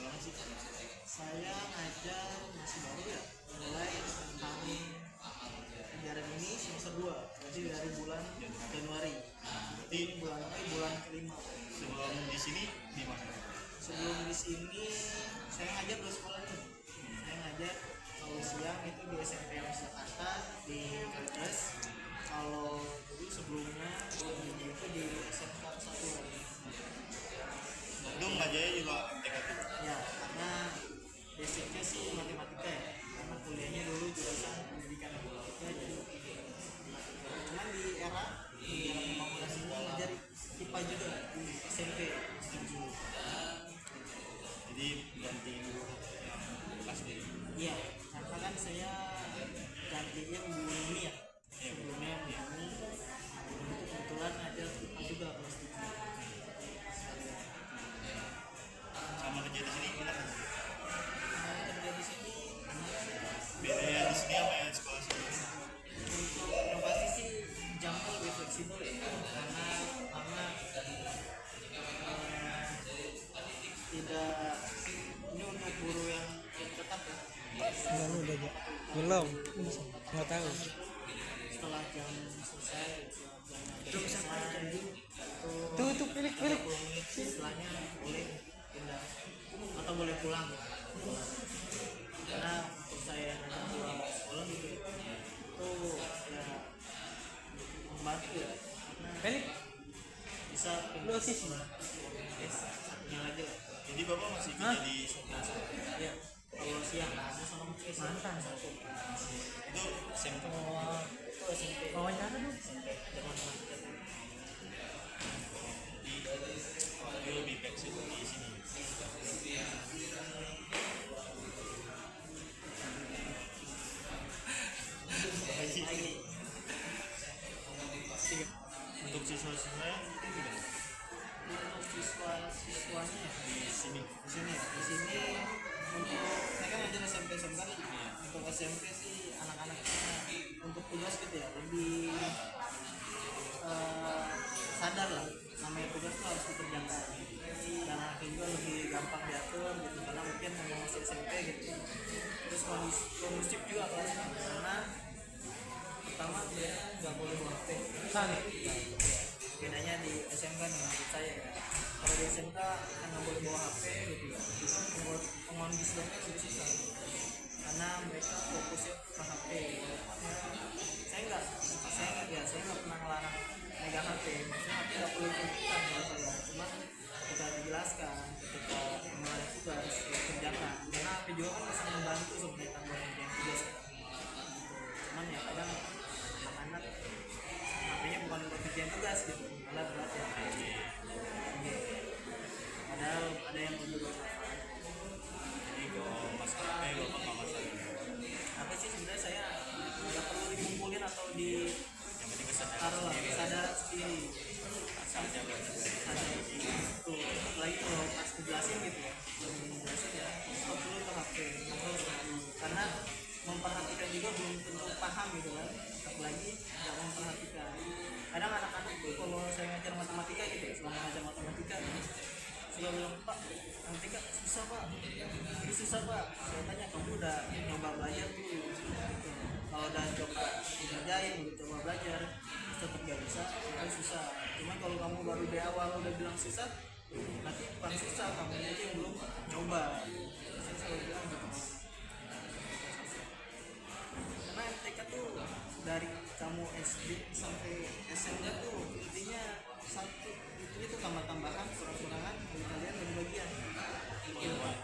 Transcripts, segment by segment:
lama sih? Saya ngajar masih baru ya, mulai tahun ajaran ini semester 2, jadi dari bulan Januari. Berarti Bulan apa? Bulan kelima. sebelum di sini di mana? Sebelum di sini saya ngajar dua sekolah nih. Saya ngajar kalau siang itu di SMP Jakarta di Kalideres. Kalau dulu sebelumnya itu di SMK Kesatuan. Itu ngajarnya juga MTK tuh. Ya, karena basicnya sih matematika ya. Karena kuliahnya dulu jurusan pendidikan matematika, jadi cuman di era pembangunan ini ngajar IPA juga di SMP setuju. Jadi ganti dulu yang kelas D. Iya, karena kan saya gantinya Bu Nini ya. Sebelumnya Bu Nini itu kebetulan ada IPA juga kelas 7. Sama kerja di sini gimana? Kerja di sini Beda ya di sini sama yang sekolah sini. untuk yang pasti sih jamnya lebih fleksibel ya, karena tidak ini untuk guru yang tetap ya. Belum udah aja. Belum. Nggak tahu. Setelah jam selesai, jam selesai itu Tuh pilih. 30 menit setelahnya boleh pindah atau boleh pulang. Karena untuk saya ngajar pulang sekolah gitu itu ya membantu ya, karena Pilih. bisa Lu osis. satunya lagi lah. Jadi bapak masih kerja di Sopra. Ya, kalau siang saya sama Mantan. satu Itu SMK. itu SMP Wawancara dong. zaman Jadi lebih fleksibel di sini. lagi Untuk siswa-siswa itu gimana? untuk siswanya ya, Di sini. di sini ya, di sini untuk saya kan ngajar SMP SMK nih. Untuk SMP sih anak-anaknya untuk tugas gitu ya lebih sadar lah, namanya tugas tuh harus dikerjakan dan anaknya juga lebih gampang diatur gitu, karena mungkin memang masih SMP gitu. Terus kondusif juga kelasnya, karena pertama dia nggak boleh bawa HP. Kan. Bedanya di SMK nih menurut saya ya, kalau di SMK kan nggak boleh bawa HP gitu ya, itu membuat pengondisiannya lebih susah karena mereka fokusnya ke HP. Saya nggak pernah ngelarang megang HP, maksudnya HP nggak perlu ditunjukkan kalau saya, cuma kita dijelaskan ketika mulai tugas kerjakan, karena HP juga kan bisa membantu sebenarnya tambahan yang tugas gitu. Cuman ya kadang anak-anak HP-nya bukan buat kerjaan tugas gitu, malah belajar. Padahal ada yang lebih bermanfaat. Jadi kalau masalah bapak nggak masalah. Apa sih sebenarnya saya nggak perlu dikumpulin atau di Yang penting kesadaran taruh lah, sendiri. kesadaran sendiri. Asalnya belajar dari Sadar tuh, apalagi kalau pas dijelasin gitu ya, dijelasin ya, stop dulu ke HP, terus karena memperhatikan juga belum tentu paham gitu kan, apalagi nggak memperhatikan. Kadang anak-anak tuh kalau saya ngajar matematika gitu ya, selama ngajar matematika suka bilang, Pak, matematika susah Pak, ini susah Pak. Saya tanya, kamu udah nyoba belajar dulu gitu. Kalau udah coba dikerjain gitu, coba belajar tetap gak bisa, itu susah. Cuma kalau kamu baru di awal udah bilang susah, nanti bukan susah, kamu aja yang belum coba. Saya selalu bilang gitu. Karena MTK tuh dari kamu SD sampai SMK tuh intinya satu, itu tambah-tambahan, kurang-kurangan dari kalian dari bagian.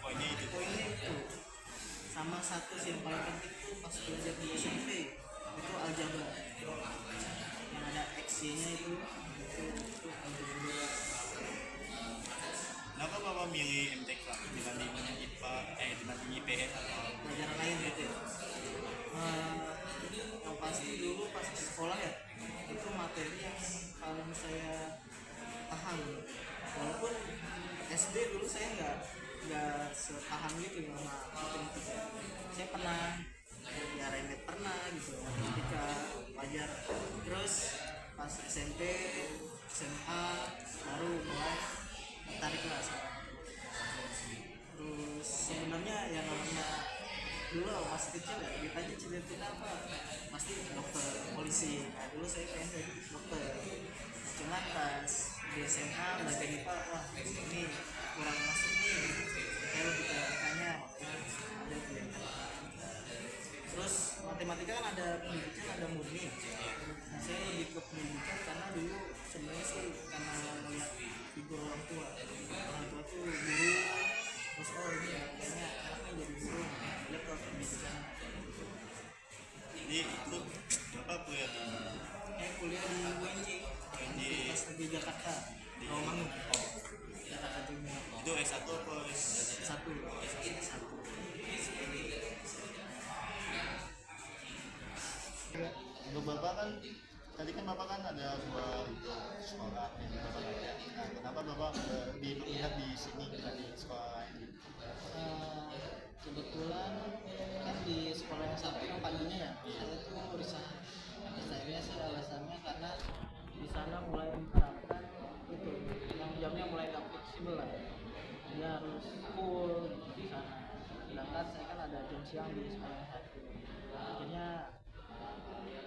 poinnya itu. Poinnya itu sama satu sih yang paling penting tuh pas belajar di SMP itu aljabar, yang ada X-nya itu aljabar. Kenapa bapak milih MTK dibanding IPA, dibanding IPS atau Pelajaran lain gitu ya. Yang pasti dulu pas sekolah ya, itu materi yang paling saya paham, walaupun SD dulu saya nggak sepaham gitu sama matematika. Saya pernah ya remit pernah gitu, matematika wajar. Terus pas SMP SMA baru mulai tertarik lah sekarang. Terus terus sebenarnya yang namanya dulu masih kecil ya ditanya cita-cita apa pasti dokter polisi. Nah dulu saya pengen jadi dokter, cuman pas di SMA belajar IPA wah ini kurang masuk nih, saya lebih ke tanya ada tuh yang terus matematika kan ada pendidikan ada murni. Nah saya lebih ke pendidikan karena dulu sebenarnya sih karena melihat figur orang tua tuh guru, terus oh ini kayaknya anaknya jadi guru, lihat ke pendidikan. Jadi itu Bapak kuliah di Kuliah di UNJ Universitas Negeri Jakarta Rawamangun, Jakarta Timur. itu S1 atau Satu. Untuk Bapak kan tadi kan Bapak kan ada dua sekolah yang Bapak baca. Nah, kenapa Bapak lebih berminat di sini dibanding sekolah lain? Kebetulan kan di sekolah yang satu yang paginya ya saya tuh resign. Saya sih alasannya karena di sana mulai menerapkan itu yang jamnya mulai nggak fleksibel lah, dia harus full di sana. Sedangkan saya kan ada jam siang di sekolah yang satu, akhirnya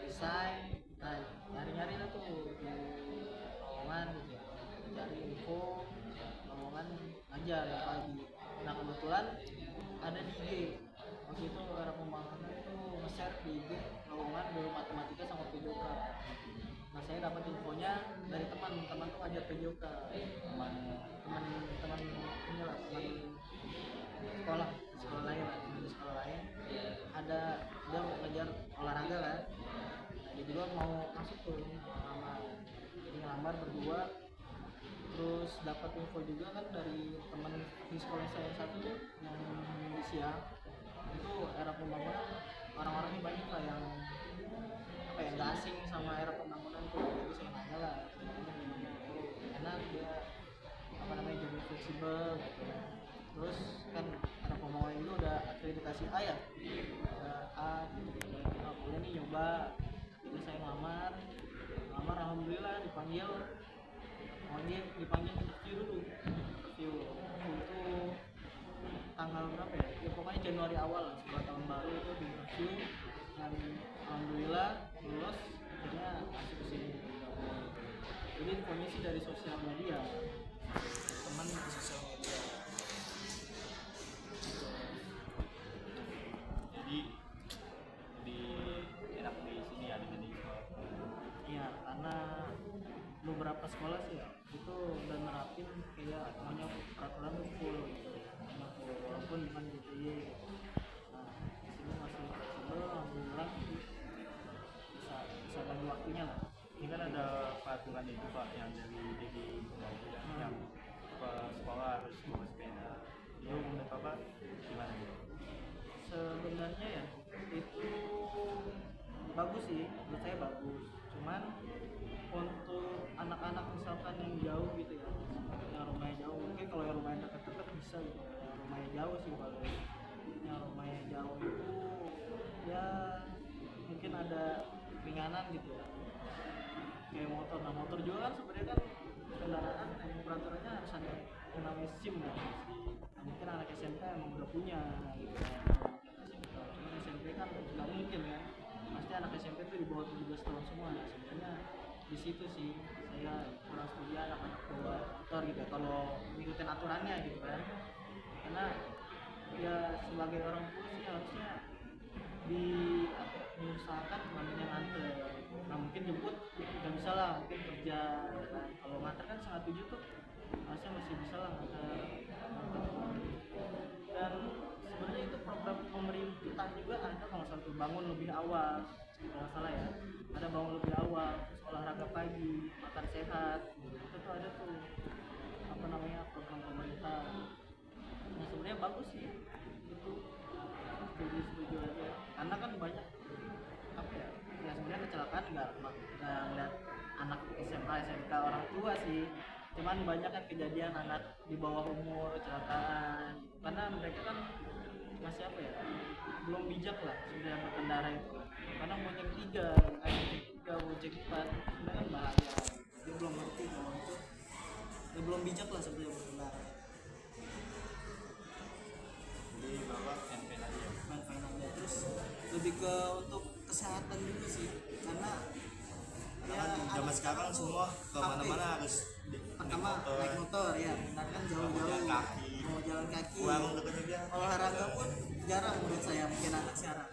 resign. Nah nyari-nyari lah tuh di lowongan gitu ya, cari info lowongan ngajar yang pagi. Nah kebetulan ada di IG waktu itu era pembangunan itu nge-share di IG lowongan guru matematika sama PJOK. Nah saya dapat infonya dari teman tuh ngajar PJOK, teman ini lah, teman sekolah lain lah, teman di sekolah lain ada dia mau ngajar olahraga kan. Nah, dia juga mau masuk tuh ngelamar, jadi ngelamar berdua. Terus dapat info juga kan dari teman di sekolah saya satu tuh yang di siang itu era pembangunan orang-orangnya banyak lah yang apa ya nggak asing sama era pembangunan tuh. Jadi saya nanya lah enak dia apa namanya jadi fleksibel gitu. Terus kan era pembangunan itu udah akreditasi A ya, udah A gitu. Boleh nih nyoba. Jadi saya ngelamar alhamdulillah dipanggil interview dulu. Interview itu tanggal berapa ya pokoknya Januari awal lah, setelah tahun baru itu di interview dan alhamdulillah lulus, akhirnya masuk ke sini. Jadi infonya sih dari sosial media, teman di sosial media. Jadi lebih enak di sini ya dibanding sekolah. Iya, karena beberapa sekolah sih ya itu udah nerapin kayak namanya peraturan full gitu, walaupun bukan DTY gitu. Nah di sini masih fleksibel, alhamdulillah bisa bagi waktunya lah. Ini kan ada peraturan itu Pak yang dari DKI yang ke sekolah harus bawa sepeda. Itu menurut Bapak gimana gitu? Sebenarnya ya itu bagus sih, menurut saya bagus. Cuman untuk anak-anak misalkan yang jauh gitu ya, yang rumahnya jauh, mungkin kalau yang rumahnya dekat-dekat bisa gitu. Yang rumahnya jauh sih kalau yang rumahnya jauh itu ya mungkin ada keringanan gitu ya, kayak motor. Nah motor juga kan sebenarnya kan kendaraan yang peraturannya harus ada yang namanya SIM ya. Nah, mungkin anak SMP emang udah punya gitu ya. Cuman SMP kan nggak mungkin kan, pasti anak SMP tuh di bawah 17 tahun semua. Nah sebenarnya di situ sih saya kurang setuju anak-anak bawa motor gitu ya, kalau ngikutin aturannya gitu kan. Karena ya sebagai orang tua sih harusnya diusahakan namanya nganter. Nah mungkin jemput nggak bisa lah, mungkin kerja kan. Kalau nganter kan 6:30 tuh harusnya masih bisa lah nganter. Dan sebenarnya itu program pemerintah juga ada kalau satu bangun lebih awal, kalau nggak salah ya, ada bangun lebih awal, terus olahraga pagi, makan sehat, itu tuh ada tuh apa namanya program pemerintah. Nah sebenarnya bagus sih itu, setuju aja, karena kan banyak apa ya sebenarnya kecelakaan nggak ngeliat anak SMA SMK orang tua sih, cuman banyak kan kejadian anak di bawah umur kecelakaan gitu. Karena mereka kan masih apa ya belum bijak lah sebenarnya berkendara itu, karena bonceng 3 bonceng 4 sebenarnya kan bahaya, dia belum ngerti kalau itu, dia belum bijak lah sebenarnya berkendara. lebih ke untuk kesehatan juga sih, karena Karena kan zaman sekarang semua kemana-mana harus pertama naik motor ya, benar kan jauh-jauh jalan kaki. mau jalan kaki, Warung dekatnya dia. olahraga pun jarang menurut saya mungkin anak sekarang.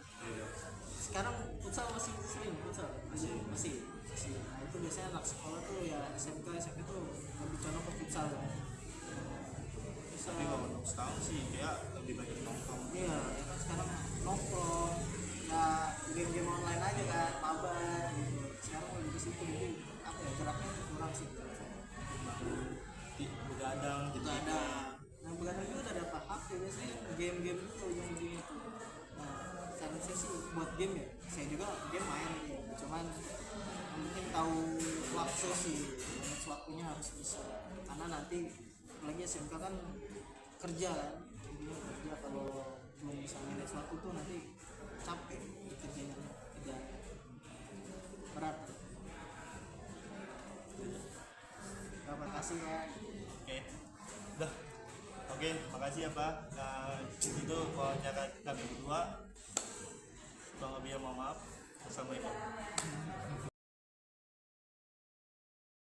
Sekarang futsal masih sering, futsal masih. Nah itu biasanya anak sekolah tuh ya SMK SMP tuh lebih condong ke futsal kan. Bisa, Tapi kalau untuk sekarang sih kayak lebih banyak nongkrong. iya ya kan sekarang nongkrong ya, game-game online aja kan, mabar gitu. Sekarang lebih ke situ, jadi apa ya, geraknya kurang sih menurut saya. Begadang Itu jadi ada, nah begadang juga ada apa HP biasanya, game-game itu ujung-ujungnya itu. Nah saran saya sih buat game ya, saya juga game main gitu, cuman yang penting tahu waktu sih, manage waktunya harus bisa, karena nanti apalagi SMK kan kerja kan, jadinya kerja kalau belum bisa manage waktu tuh nanti capek kerjanya, berat. Terima kasih ya. Oke. Udah. Oke, makasih ya Pak. Nah, itu wawancara kami berdua. Kurang lebih mohon maaf. Assalamualaikum.